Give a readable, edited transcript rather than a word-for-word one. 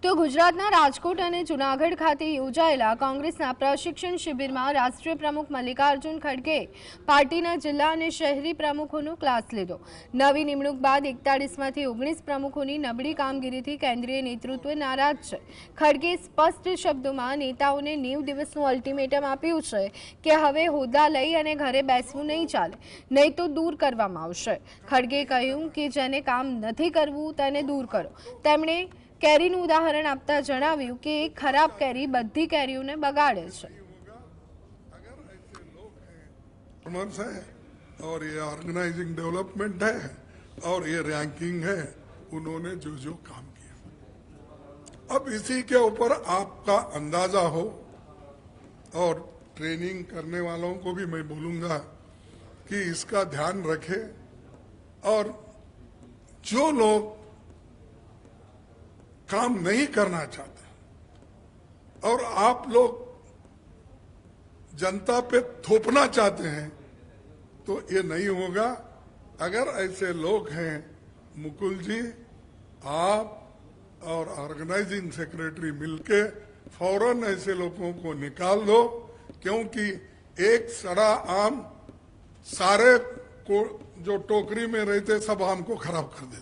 તો ગુજરાતના રાજકોટ અને જૂનાગઢ ખાતે યોજાયેલા કોંગ્રેસના પ્રશિક્ષણ શિબિરમાં રાષ્ટ્રીય પ્રમુખ મલ્લિકાર્જુન ખડગે પાર્ટીના જિલ્લા અને શહેરી પ્રમુખોનો ક્લાસ લીધો। નવી નિમણૂક બાદ 41માંથી 19 પ્રમુખોની નબળી કામગીરીથી કેન્દ્રીય નેતૃત્વ નારાજ છે। ખડગે સ્પષ્ટ શબ્દોમાં નેતાઓને 90 દિવસનું અલ્ટિમેટમ આપ્યું છે કે હવે હોદ્દા લઈ અને ઘરે બેસવું નહીં ચાલે, નહીં તો દૂર કરવામાં આવશે। ખડગે કહ્યું કે જેને કામ નથી કરવું તેને દૂર કરો। તેમણે કેરીનું ઉદાહરણ આપતા જણાવ્યું કે ખરાબ કેરી બધી કેરીઓને બગાડે છે। और ये ऑर्गेनाइजिंग डेवलपमेंट है और ये रैंकिंग है, उन्होंने जो जो काम किया। अब इसी के ऊपर आपका अंदाजा हो और ट्रेनिंग करने वालों को भी मैं बोलूंगा कि इसका ध्यान रखें और जो लोग काम नहीं करना चाहते और आप लोग जनता पे थोपना चाहते हैं तो ये नहीं होगा। अगर ऐसे लोग हैं, मुकुल जी, आप और ऑर्गेनाइजिंग सेक्रेटरी मिलके फौरन ऐसे लोगों को निकाल दो, क्योंकि एक सड़ा आम सारे को जो टोकरी में रहते सब आम को खराब कर देते।